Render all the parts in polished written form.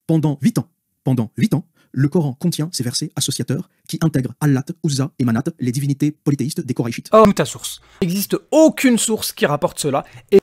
Pendant 8 ans, le Coran contient ces versets associateurs qui intègrent Allat, Uzza et Manat, les divinités polythéistes des Koraïchites. Oh, ta source. Il n'existe aucune source qui rapporte cela. Et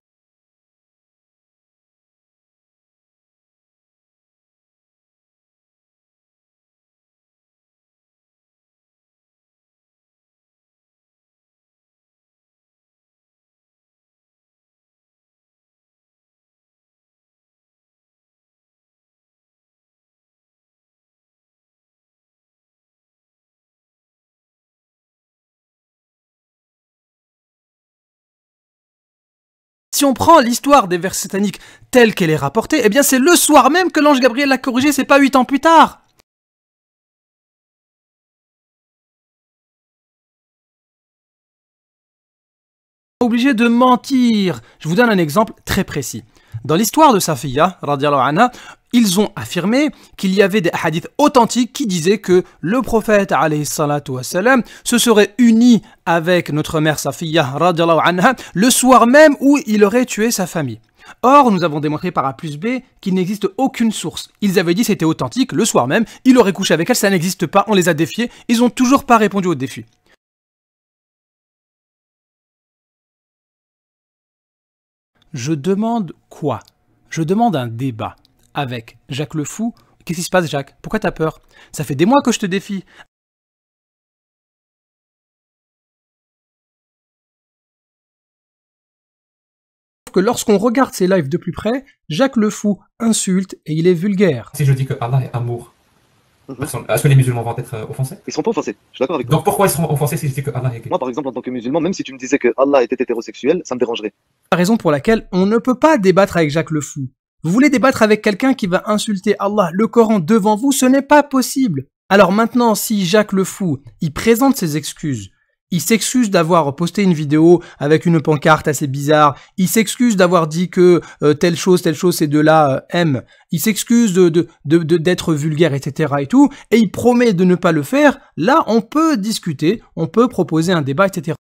si on prend l'histoire des versets sataniques telle qu'elle est rapportée, eh bien c'est le soir même que l'ange Gabriel l'a corrigé, c'est pas 8 ans plus tard. Obligé de mentir. Je vous donne un exemple très précis. Dans l'histoire de Safiya, radiallahu anha, ils ont affirmé qu'il y avait des hadiths authentiques qui disaient que le prophète alayhi salatu wassalam se serait uni avec notre mère Safiya, radiallahu anha, le soir même où il aurait tué sa famille. Or, nous avons démontré par A plus B qu'il n'existe aucune source. Ils avaient dit que c'était authentique, le soir même, il aurait couché avec elle, ça n'existe pas, on les a défiés, ils n'ont toujours pas répondu au défi. Je demande quoi? Je demande un débat avec Jacques le Fou. Qu'est-ce qui se passe, Jacques? Pourquoi t'as peur? Ça fait des mois que je te défie. Que lorsqu'on regarde ses lives de plus près, Jacques le Fou insulte et il est vulgaire. Si je dis que Allah est amour, est-ce que les musulmans vont être offensés? Ils seront pas offensés, je suis d'accord avec toi. Donc pourquoi ils seront offensés si je dis que Allah est gay? Moi par exemple en tant que musulman, même si tu me disais que Allah était hétérosexuel, ça me dérangerait. La raison pour laquelle on ne peut pas débattre avec Jacques le Fou. Vous voulez débattre avec quelqu'un qui va insulter Allah, le Coran devant vous, ce n'est pas possible. Alors maintenant, si Jacques le Fou, il présente ses excuses, il s'excuse d'avoir posté une vidéo avec une pancarte assez bizarre, il s'excuse d'avoir dit que telle chose, ces deux-là aiment, il s'excuse d'être vulgaire, etc. et tout, et il promet de ne pas le faire, là on peut discuter, on peut proposer un débat, etc.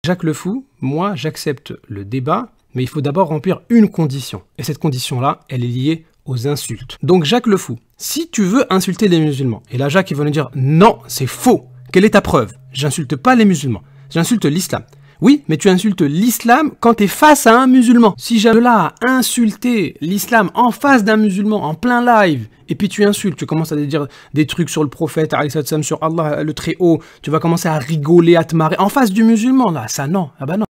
Jacques le Fou, moi j'accepte le débat, mais il faut d'abord remplir une condition. Et cette condition-là, elle est liée aux insultes. Donc Jacques le Fou, si tu veux insulter les musulmans, et là Jacques il va nous dire non, c'est faux. Quelle est ta preuve? J'insulte pas les musulmans, j'insulte l'islam. Oui, mais tu insultes l'islam quand tu es face à un musulman. Si j'ai là à insulter l'islam en face d'un musulman, en plein live, et puis tu insultes, tu commences à dire des trucs sur le prophète, sur Allah le très haut, tu vas commencer à rigoler, à te marrer, en face du musulman, là, ça non, ah bah non.